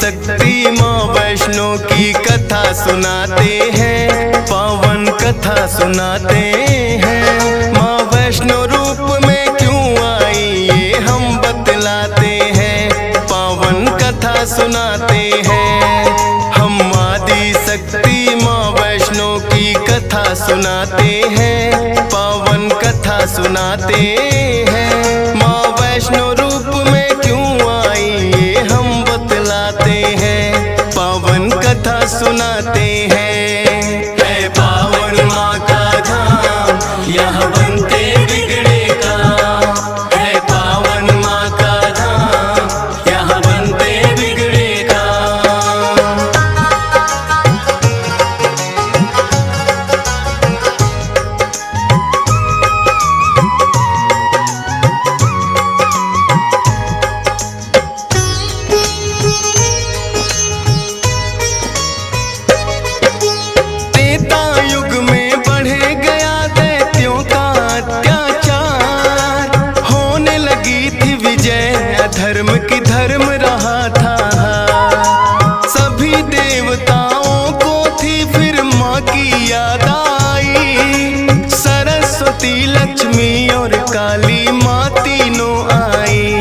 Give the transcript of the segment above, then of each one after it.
शक्ति माँ वैष्णो की कथा सुनाते हैं, पावन कथा सुनाते हैं। माँ वैष्णो रूप में क्यों आई ये हम बतलाते हैं, पावन कथा सुनाते हैं। हम आदि शक्ति माँ वैष्णो की कथा सुनाते हैं, पावन कथा सुनाते हैं। माँ वैष्णो रूप में क्यों आई ये हम बतलाते हैं, पावन कथा सुनाते हैं। है पावन माँ का धाम यहाँ बनते बिगड़े काम, है पावन माँ का धाम यहाँ बनते बिगड़े काम। धर्म की धर्म रहा था, सभी देवताओं को थी फिर माँ की याद आई। सरस्वती लक्ष्मी और काली माँ तीनों आई।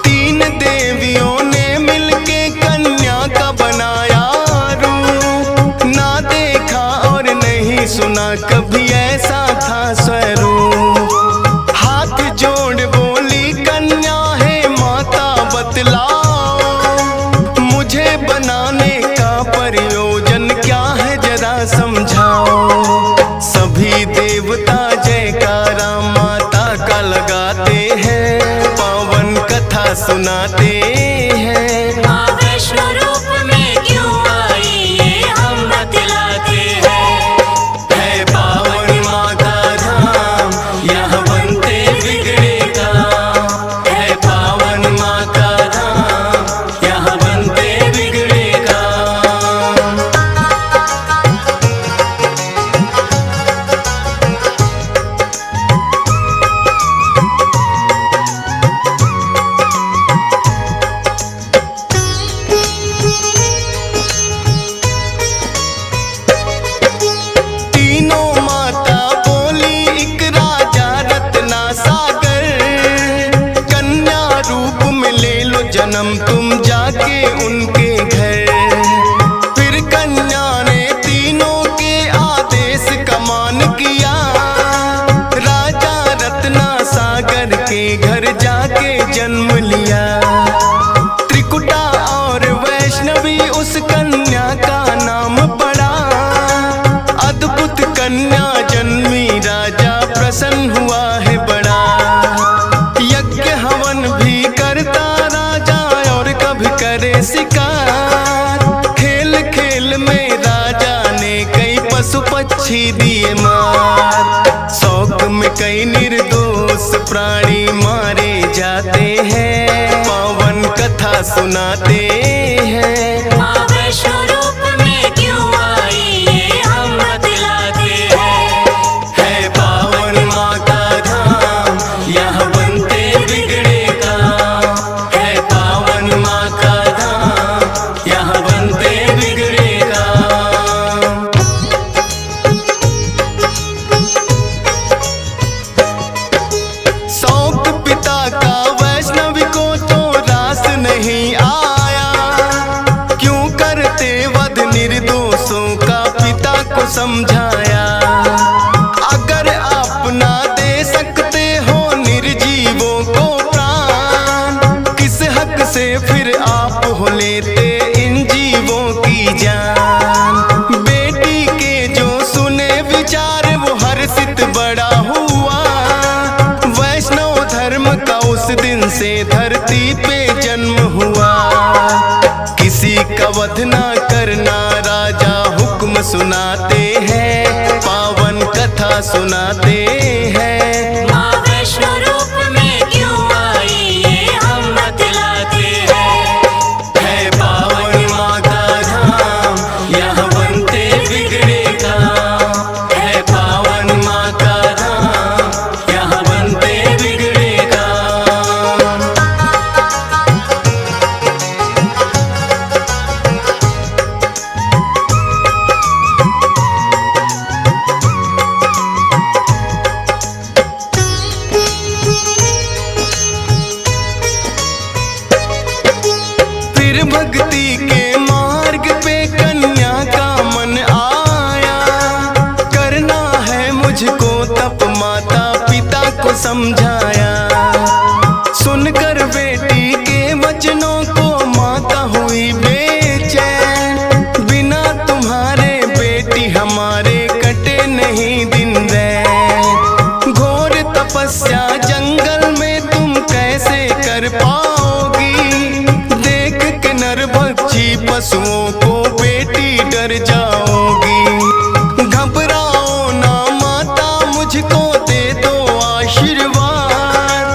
तीन देवियों ने मिलके कन्या का बनाया रूप, ना देखा और नहीं सुना कभी ऐसा था स्वरूप। हाथ जोड़ बोली कन्या बतलाओ, मुझे बनाने का प्रयोजन क्या है जरा समझाओ। सभी देवता जयकारा माता का लगाते हैं, पावन कथा सुनाते हैं। माँ वैष्णो रूप में क्यों आई ये हम बतलाते हैं। है पावन माँ का धाम यहाँ बनते बिगड़े काम, है पावन माँ का जन्म तुम जाके उनके घर। फिर कन्या ने तीनों के आदेश का मान किया, राजा रत्ना सागर के घर जाके जन्म लिया। त्रिकुटा और वैष्णवी उस कन्या का नाम पड़ा, अद्भुत कन्या जन्मी राजा प्रसन्न हुआ है बड़ा। यज्ञ हवन भी करता करे शिकार, खेल खेल में राजा ने कई पशु पक्षी दिए मार। शौक में कई निर्दोष प्राणी मारे जाते हैं, पावन कथा सुनाते हैं। माँ वैष्णो रूप में क्यों आई ये हम बतलाते हैं। है पावन माँ का धाम यहाँ बनते बिगड़े काम, है पावन माँ का यहाँ बनते बिगड़े काम। शौक पिता का वैष्णवी को तो रास नहीं आया, क्यों करते वध निर्दोषों का पिता को समझाया। अगर आप ना दे सकते हो निर्जीवों को प्राण, किस हक से फिर आप हो लेते इन जीवों की जान। बेटी के जो सुने विचार वो हर्षित बड़ा हुआ, वैष्णव धर्म का उस दिन से धरती पे जन्म हुआ। किसी का वध ना करना राजा हुक्म सुनाते हैं, पावन कथा सुनाते हैं। माँ वैष्णो रूप में क्यों आई ये हम बतलाते हैं। है पावन माँ का धाम यहाँ बनते बिगड़े काम, है पावन माँ का धाम यहाँ बनते बिगड़े काम। समझाया। सुनकर बेटी के वचनों को माता हुई बेचैन। बिना तुम्हारे बेटी हमारे कटे नहीं दिन रैन। घोर तपस्या जंगल में तुम कैसे कर पाओगी। देख के नरभक्षी पशुओं को बेटी डर जाओगी। घबराओ ना माता, मुझको दे दो आशीर्वाद।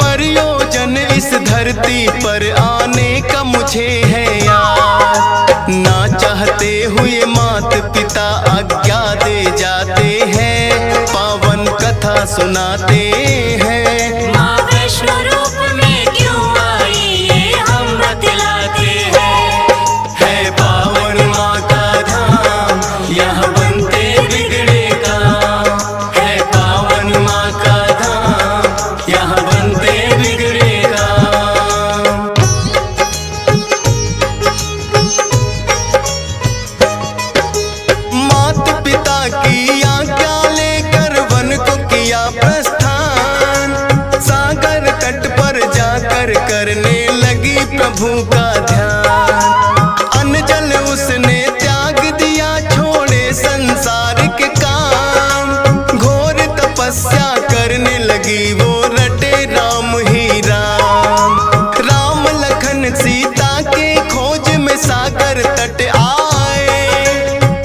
प्रयोजन इस धरती पर आने का मुझे है याद। ना चाहते हुए मात पिता आज्ञा दे जाते हैं, पावन कथा सुनाते हैं। माँ वैष्णो रूप में क्यों आई ये हम बतलाते हैं। है पावन माँ का धाम, यहाँ बनते बिगड़े काम। है पावन माँ का धाम, यहाँ बनते बिगड़े काम। मात पिता की आज्ञा लेकर वन को किया प्रस्थान। सागर तट पर जाकर करने लगी प्रभु का ध्यान। अन्न जल उसने त्याग दिया, छोड़े संसार के काम। घोर तपस्या करने लगी वो, रटे राम ही राम। राम लखन सीता के खोज में सागर तट आए।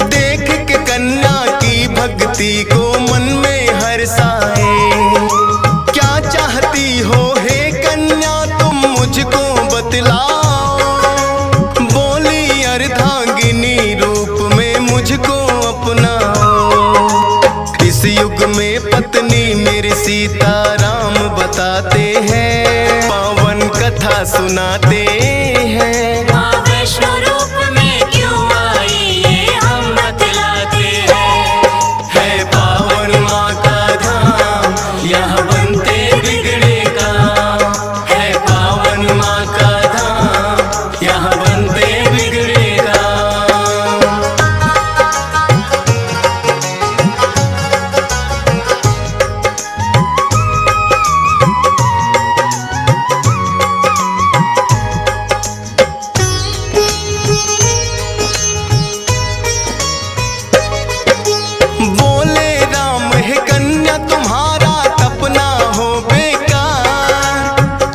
देख के कन्या की भक्ति को मन में हर्षाए। क्या चाहती हो हे कन्या तुम मुझको बतलाओ। बोली अर्धांगिनी रूप में मुझको अपनाओ। इस युग में पत्नी मेरी सीता राम बताते हैं, पावन कथा सुनाते हैं। माँ वैष्णो रूप में क्यों आई ये हम बतलाते हैं। है पावन माँ का धाम, यहाँ बनते बिगड़े काम। है पावन माँ का धाम, यहाँ बनते बिगड़े काम। बोले राम है कन्या तुम्हारा तपना हो बेकार।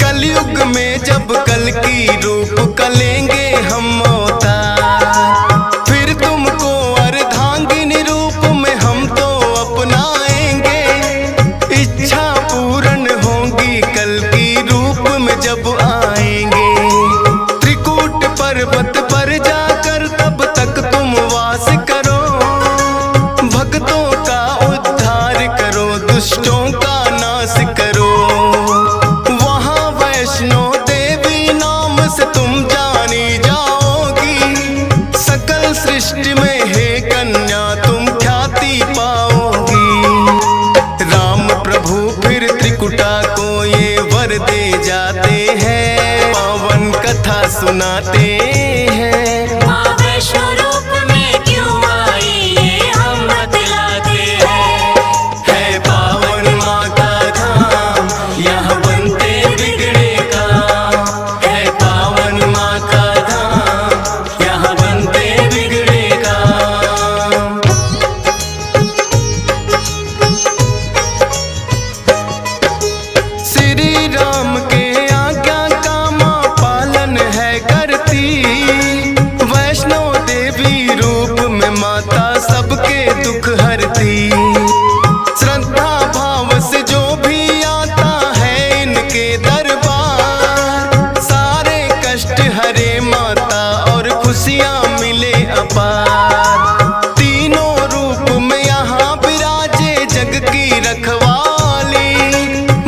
कलयुग में जब कल की रूप कलेंगे हम अवतार। फिर तुमको अर्धांगिनी रूप में हम तो अपनाएंगे। इच्छा पूर्ण होगी कल की रूप में जब आएंगे। त्रिकूट पर्वत पर जाकर तब तक तुम वास करो। भक्तों का उद्धार करो, दुष्टों का नाश करो। वहाँ वैष्णो देवी नाम से तुम जानी जाओगी। सकल सृष्टि में हे कन्या तुम ख्याति पाओगी। राम प्रभु फिर त्रिकुटा को ये वर दे जाते हैं, पावन कथा सुनाते हैं। माँ वैष्णो रूप में क्यों आई ये हम बतलाते हैं। है पावन माँ का धाम, यहाँ बनते बिगड़े काम। है पावन माँ का धाम, यहाँ बनते बिगड़े काम। श्री राम के आज्ञा का माँ पालन है करती। वैष्णो देवी रूप में माता सबके दुख हरती। श्रद्धा भाव से जो भी आता है इनके दरबार। सारे कष्ट हरे माता और खुशियाँ मिले अपार। तीनों रूप में यहाँ विराजे जग की रखवाली।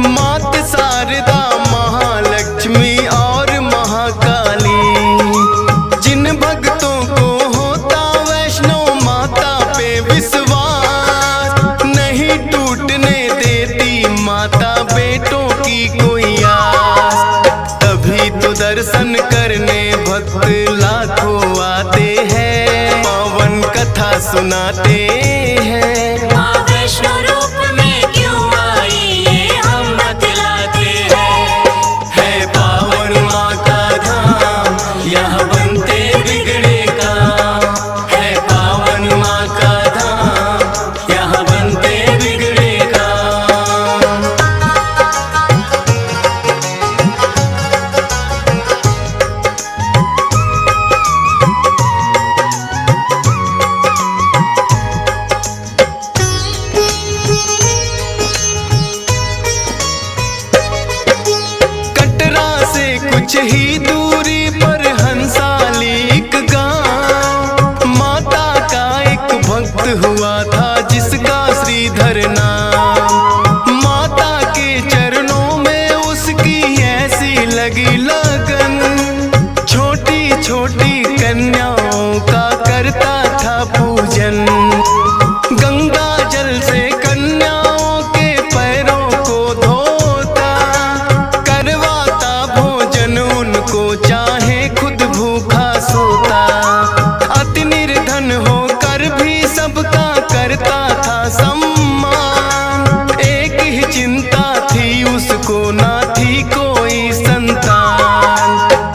मात शारदा महालक्ष्मी और महाकाली। जिन भक्तों को होता वैष्णो माता पे विश्वास, नहीं टूटने देती माता बेटों की कोई आस। तभी तो दर्शन करने भक्त लाखों आते हैं, पावन कथा सुनाते हैं। माँ वैष्णो रूप में क्यों आई ये हम ही दूरी पर हंसाली एक गांव, माता का एक भक्त हुआ था जिसका श्रीधर नाम। माता के चरणों में उसकी ऐसी लगी लगन, छोटी छोटी कन्याओं का करता था पूजन। गंगा जल से कन्याओं के पैरों को धोता, करवाता भोजन उनको चाहे खुद भूखा सोता। अति निर्धन होकर भी सबका करता था सम्मान, एक ही चिंता थी उसको ना थी कोई संतान।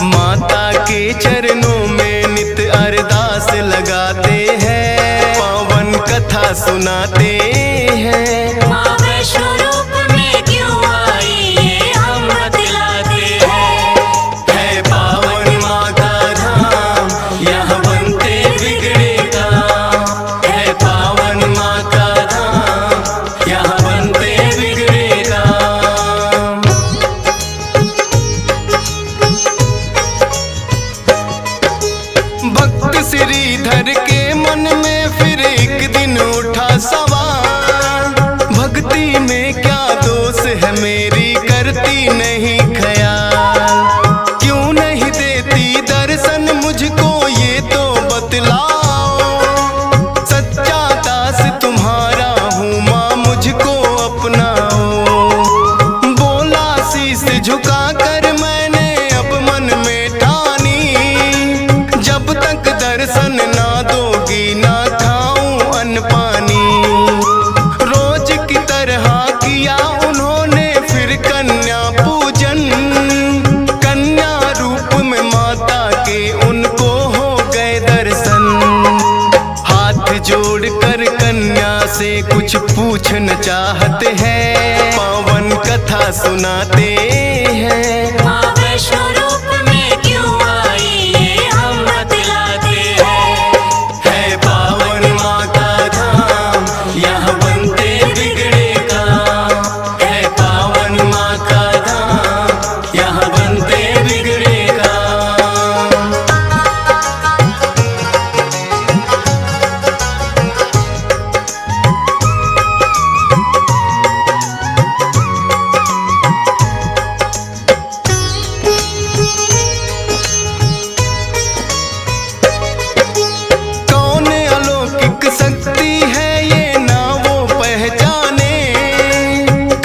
माता के चरणों में नित अरदास लगाते हैं, पावन कथा सुनाते हैं। माँ वैष्णो रूप में क्यों आई ये हम बतलाते हैं। है पावन माँ का धाम, यहाँ बनते बिगड़े काम। है पावन माँ का धाम, यहाँ बनते बिगड़े काम। भक्त श्रीधर के मन में फिर एक दिन उठा सवाल, भक्ति में क्या दोष है मेरी करती नहीं ख्याल। क्यों नहीं देती दर्शन मुझको ये तो बतलाओ, सच्चा दास तुम्हारा हूँ माँ मुझको अपनाओ। बोला शीश झुका कर मैंने अब मन में ठानी, जब तक दर्शन ना दोगी ना खाऊं अन्न पानी। रोज की तरह किया उन्होंने फिर कन्या पूजन, कन्या रूप में माता के उनको हो गए दर्शन। हाथ जोड़कर कन्या से कुछ पूछना चाहते हैं, पावन कथा सुनाते हैं। माँ वैष्णो रूप में क्यों आई ये हम बतलाते हैं। है पावन माँ का धाम, यहाँ बनते बिगड़े काम। है पावन माँ का धाम, यहाँ बनते बिगड़े काम। कौन अलौकिक शक्ति है ये ना वो पहचाने,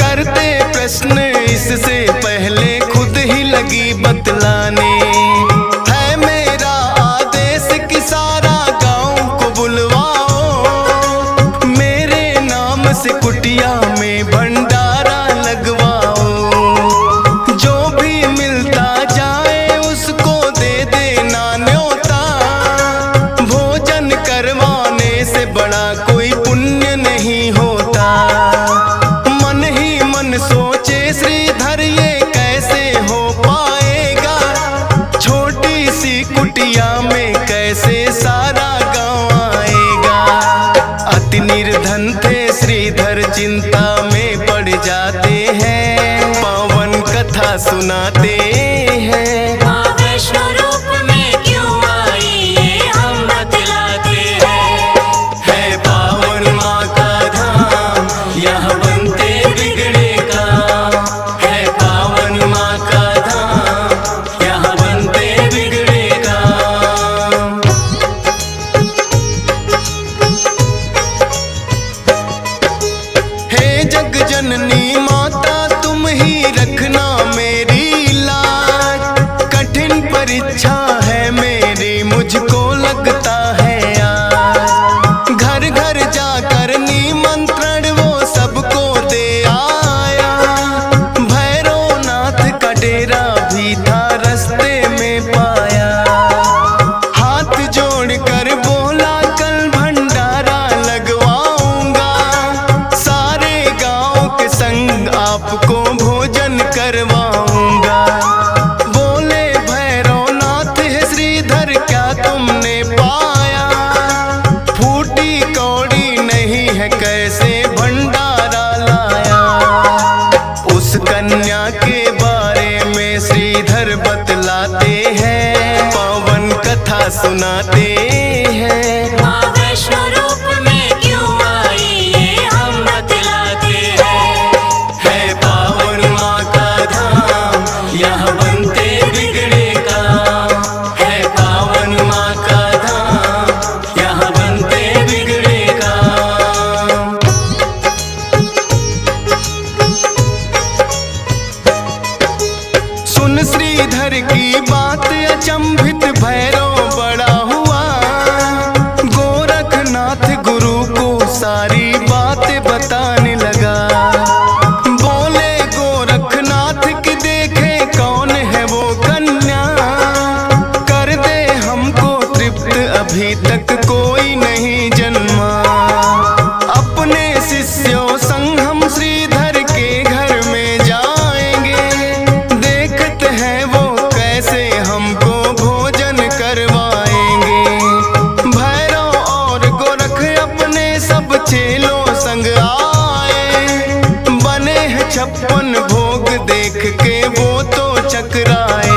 करते प्रश्न इससे पहले खुद ही लगी बतलाने। है मेरा आदेश कि सारा गांव को बुलवाओ, मेरे नाम से कुटिया में भंडारा लगवाओ। जो भी मिलता जाए उसको दे देना न्योता, भोजन करवाने से बड़ा कोई पुण्य नहीं होता। मन ही मन सोचे श्रीधर ये कैसे हो पाएगा, छोटी सी कुटिया में कैसे सारा गांव आएगा। अति निर्धन थे श्रीधर चिंता में पड़ जाते हैं, पावन कथा सुनाते हैं। माँ वैष्णो रूप में क्यों आई ये हम बतलाते हैं। है पावन माँ का धाम, यहाँ बनते बिगड़े काम। है पावन माँ का धाम, यहाँ बनते बिगड़े काम। हे जग जननी माता तुम ही रखना मेरी लाज, कठिन परीक्षा है मेरी मुझको लगता है आज। घर घर जाकर निमंत्रण वो सबको दे आया, भैरवनाथ का डेरा भी था रास्ते में पाया। हाथ जोड़कर बोला कल भंडारा लगवाऊंगा, सारे गांव के संग आपको भोजन करवाऊंगा। बोले भैरवनाथ है श्रीधर क्या तुमने पाया, फूटी कौड़ी नहीं है कैसे भंडारा लाया। उस कन्या के बारे में श्रीधर बतला सुनाते हैं। माँ वैष्णो रूप में क्यों आई ये हम बतलाते हैं। है पावन माँ का धाम, यहाँ बनते बिगड़े काम। है पावन माँ का धाम, यहाँ बनते बिगड़े काम। सुन श्रीधर की बात अचंभित भैरव बड़ा हुआ। गोरखनाथ गुरु को सारी बातें बताने लगा। बोले गोरखनाथ की देखे कौन है वो कन्या, कर दे हमको तृप्त अभी तक कोई नहीं जन्मा। अपने शिष्यों संग हम श्रीधर के घर में जाएंगे, देखते हैं वो कैसे हमको भोजन करवाएंगे। भैरव और गोरख अपने सब चेलों संग आए, बने हैं 56 भोग देख के वो तो चकराए।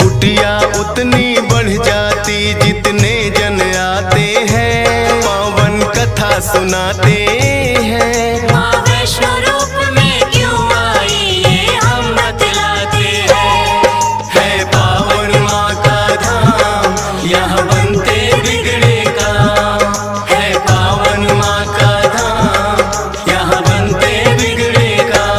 कुटिया उतनी बढ़ जाती जितने जन आते हैं, पावन कथा सुनाते हैं। माँ वैष्णो रूप में क्यों आई ये हम बतलाते हैं। है पावन माँ का धाम, यहाँ बनते बिगड़े काम। है पावन माँ का धाम, यहाँ बनते बिगड़े काम।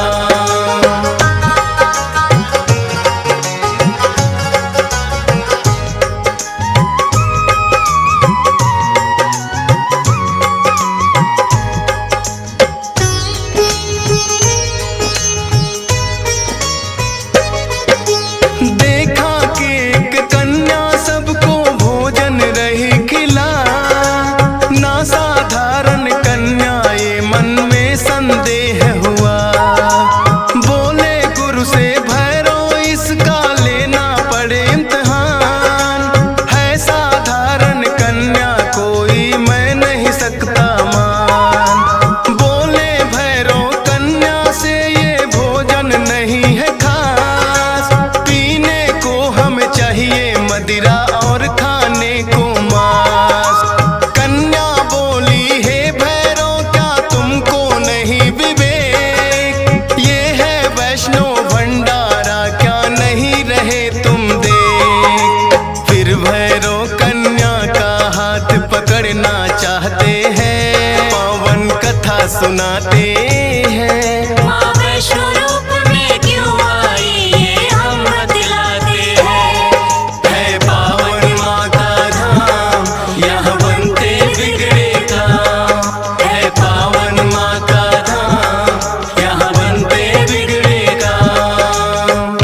देखा कि एक कन्या सबको भोजन रही खिला, ना साधारण कन्या ये मन में संदेह हुआ। बोले गुरु से भैरव इसका लेना पड़े इम्तिहान, है साधारण कन्या कोई मैं नहीं सकता मान। बोले भैरव कन्या से ये भोजन नहीं है खास, पीने को हमें चाहिए मदिरा और खाने को मांस। कन्या बोली हे भैरव क्या तुमको नहीं विवेक, ये है वैष्णो भंडारा क्या नहीं रहे तुम देख। फिर भैरव कन्या का हाथ पकड़ना चाहते हैं, पावन कथा सुनाते हैं। माँ वैष्णो रूप में क्यों आई ये हम बतलाते हैं। है पावन माँ का धाम, यहाँ बनते बिगड़े काम। है पावन माँ का धाम, यहाँ बनते बिगड़े काम।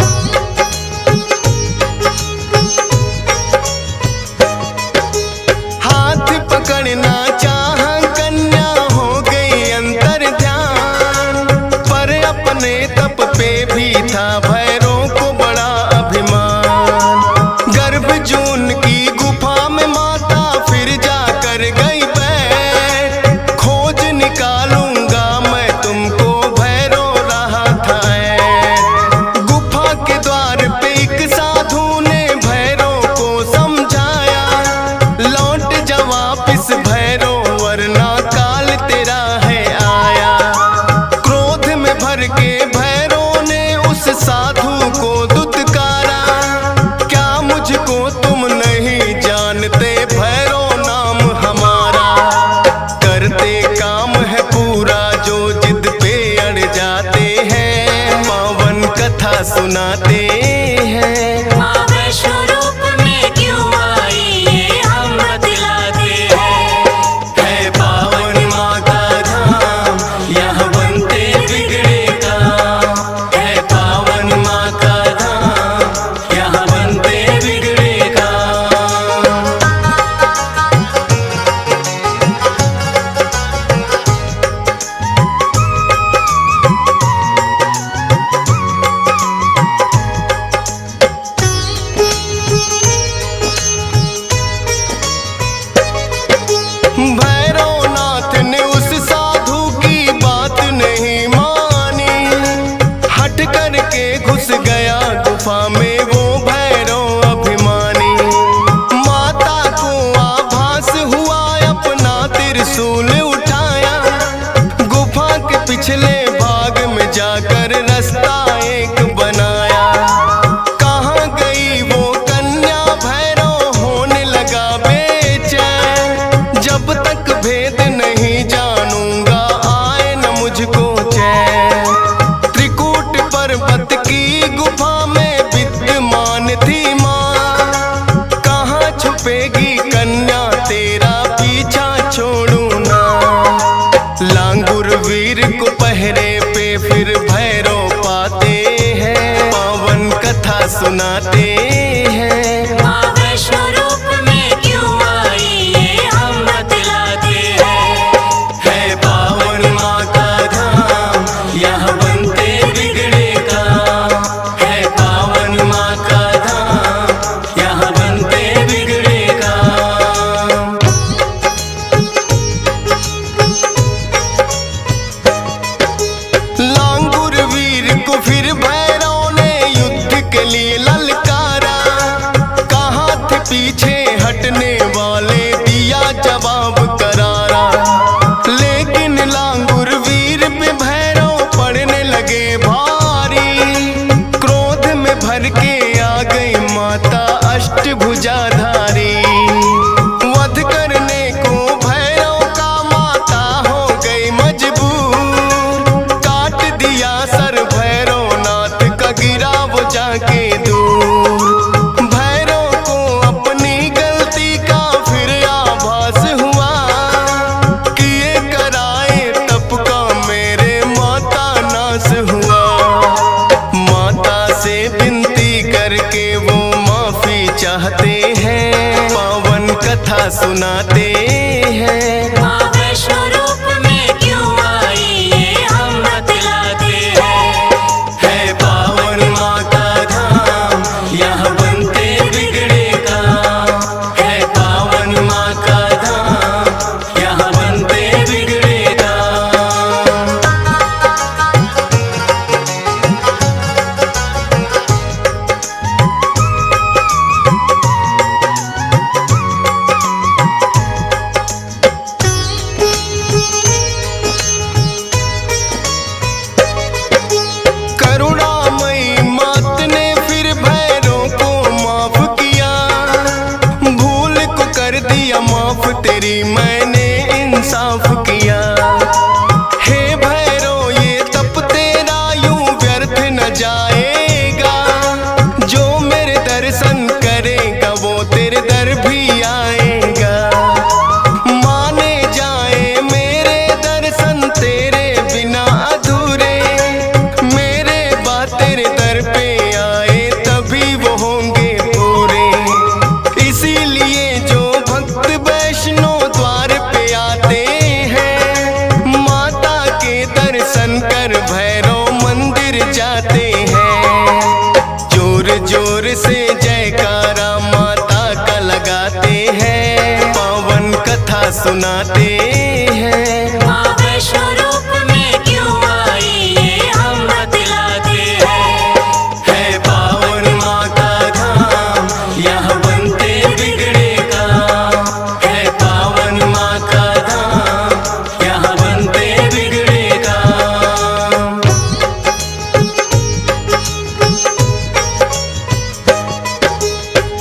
हाथ पकड़ना चाह कन्या हो गई अंतर ध्यान, पर अपने तप पे भी था भैरव को बड़ा अभिमान। गर्भजून की गुफा में माता फिर जाकर गई बैठ, खोज निकालूंगा मैं तुमको भैरव रहा था ऐठ। गुफा के द्वार पे एक साधु ने भैरव को समझाया, लौट जा वापिस भैरव वरना काल तेरा है आया। क्रोध में भर के भैरव ने उस साधु को दुत्कारा, क्या मुझको तुम नहीं जानते भैरव नाम हमारा। करते काम है पूरा जो जिद पे अड़ जाते हैं, पावन कथा सुनाते हैं। माँ वैष्णो रूप में क्यों आई ये हम बतलाते हैं। है पावन माँ का धाम, यहाँ बनते बिगड़े काम। है पावन माँ का धाम, यहाँ बनते बिगड़े काम। गुफा में वो भैरव अभिमानी, जाकर रास्ता एक बनाया। कहाँ गई वो कन्या भैरव होने लगा बेचैन। जब तक भेद नहीं जानूंगा आए न मुझको चैन। त्रिकूट पर्वत की गुफा में विद्यमान थी माँ। कहाँ छुपेगी कन्या तेरा पीछा छोड़ू ना। लांगुर वीर को पहरे पे फिर भैरव पाते हैं। पावन कथा सुनाते हैं। माँ वैष्णो रूप में क्यों आई ये हम बतलाते हैं। है पावन माँ का धाम यहाँ बनते बिगड़े काम। है पावन माँ का धाम यहाँ बनते बिगड़े काम। लांगुर वीर को फिर भैरव ने युद्ध के लिए ललकारा। कहाँ थे पीछे हटने वाले दिया जवाब करारा। लेकिन लांगुर वीर पे भैरव पड़ने लगे भारी। क्रोध में भर के आ गई माता अष्टभुजाधारी। वध करने को भैरव का माता हो गई मजबूर। काट दिया सर भैरव नाथ का गिरा वो जाके दूर। भैरव को अपनी गलती का फिर आभास हुआ। किए कराए तप का मेरे माता नाश हुआ। माता से विनती करके वो माफी चाहते हैं। पावन कथा सुनाते हैं। माँ वैष्णो रूप में क्यों आई ये हम बतलाते हैं। है पावन माँ का धाम यहाँ बनते बिगड़े काम। है पावन माँ का धाम यहाँ बनते बिगड़े काम। करुणामयी मात ने फिर भैरव को माफ किया। भूल को कर दिया माफ तेरी मैंने इंसाफ किया। हे भैरव ये तप तेरा यूं व्यर्थ न जाएगा। जो मेरे दर्शन करेगा वो तेरे दर भी आएगा। माने जाए मेरे दर्शन तेरे बिना अधूरे। मेरे बात तेरे दर पे आए तभी वो होंगे पूरे। इसीलिए जो भक्त वैष्णो द्वार पे आते हैं। माता के दर्शन कर भैरव मंदिर जाते हैं। जोर जोर से जयकारा माता का लगाते हैं। पावन कथा सुनाते हैं। माँ वैष्णो रूप में क्यों आई ये हम बतलाते हैं। है पावन माँ का धाम यहाँ बनते बिगड़े काम। है पावन माँ का धाम यहाँ बनते बिगड़े काम।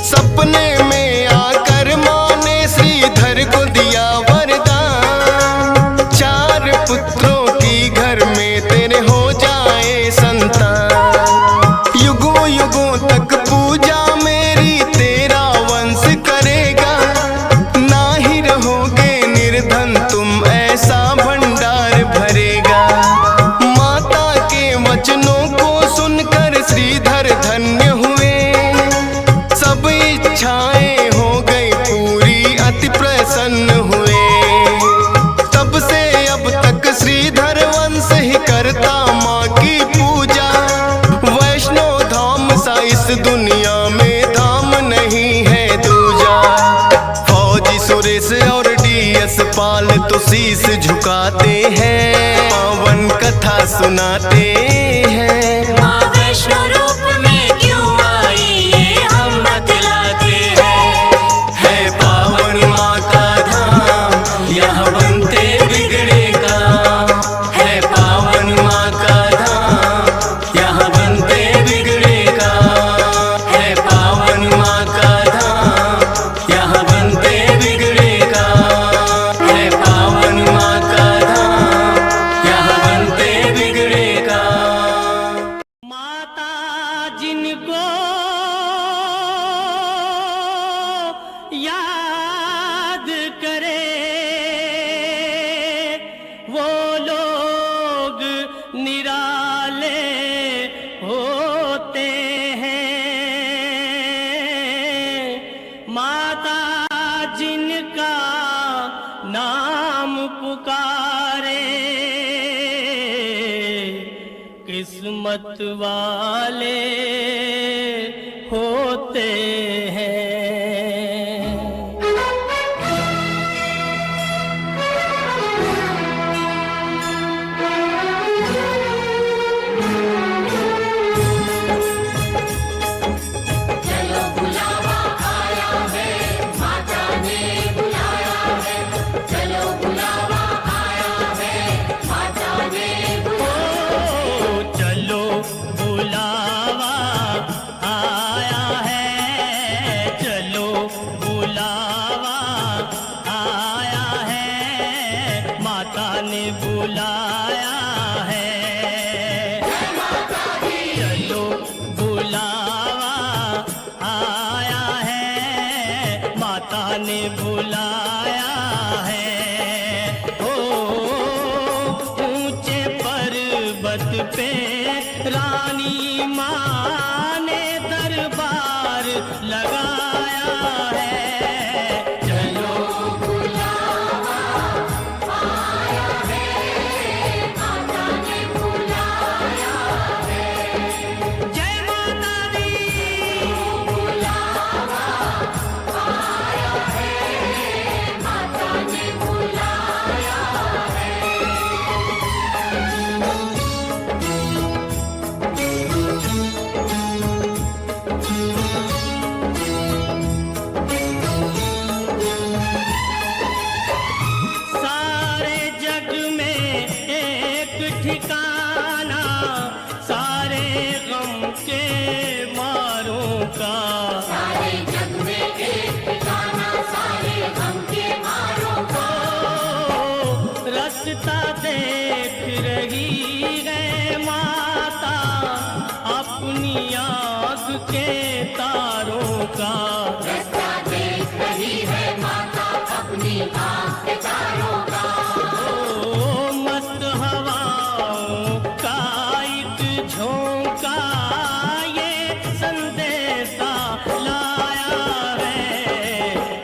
सपने में आकर माँ ने श्रीधर को दिया वरदान। 4 पुत्रों की घर में तेरे हो जाए संतान। युगों युगों तक पूजा मेरी तेरा वंश करेगा। ना ही रहोगे निर्धन तुम ऐसा भंडार भरेगा। माता के वचनों को सुनकर श्रीधर धन्य हुए। सब इच्छाएं हो गई पूरी अति प्रसन्न हुए। तब से अब तक श्रीधर वंश ही करता माँ की पूजा। वैष्णो धाम सा इस दुनिया में धाम नहीं है दूजा। फौजी सुरेश और डीएस पाल तो शीश झुकाते हैं। पावन कथा सुनाते हैं। माँ वैष्णो रूप में क्यों आई ये हम बतलाते हैं। है पावन माँ का धाम यहाँ बनते बिगड़े काम। है पावन माँ का धाम किस्मत वाले होते हैं। चलो बुलावा आया है, माता ने बुलाया है। चलो बुलावा आया है, माता ने चलो बुलावा आया है, चलो बुलावा आया है, माता ने बुलाया है। चलो बुलावा आया है, माता ने बुलाया है। ओ ऊंचे पर्वत पे रानी माँ ने दरबार लगाया है। चलो बुलावा आया है, माता ने बुलाया है। जय माता दी। बुलावा आया है, माता ने बुलाया है। सारे जग में एक ठिकाना, सारे गम के मारों का। सारे जग में एक ठिकाना, सारे गम के मारों का। रास्ता देख रही है माता अपनी आँख के तारों का। रास्ता देख रही है माता अपनी आँख के तारों का। ओ मस्त हवाओं का एक झोंका ये संदेशा लाया है।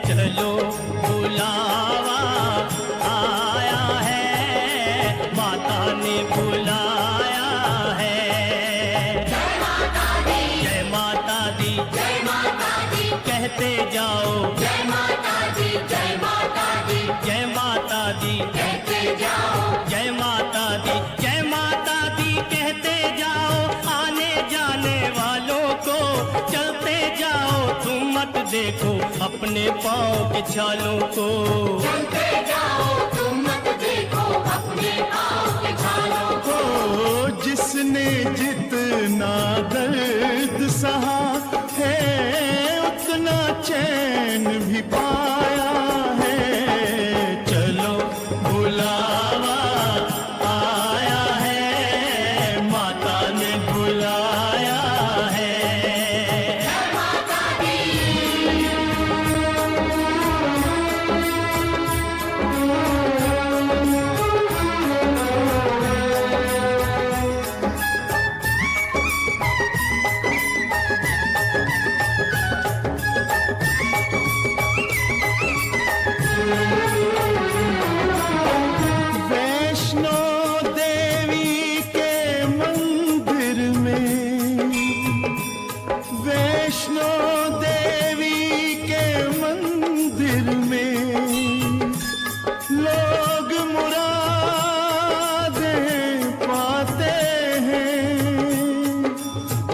चलो बुलावा आया है, माता ने बुलाया है। जय माता दी, जय माता दी जय माता दी, कहते जाओ, जय माता दी, जय माता दी, जय माता दी, कहते जाओ। जय माता दी, जय माता दी कहते जाओ। आने जाने वालों को चलते जाओ, तुम मत देखो अपने पाँव के छालों को। चलते जाओ, तुम मत देखो अपने पाँव के छालों को। जिसने जितना दर्द सहा है उतना चैन भी पाया है। चलो बुलावा आया है, माता ने बुलाया है। जय माता दी। वैष्णो देवी के मंदिर में, वैष्णो देवी के मंदिर में लोग मुरादें पाते हैं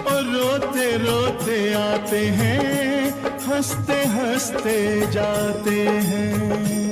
और रोते रोते आते हैं, हंसते हंसते जाते हैं।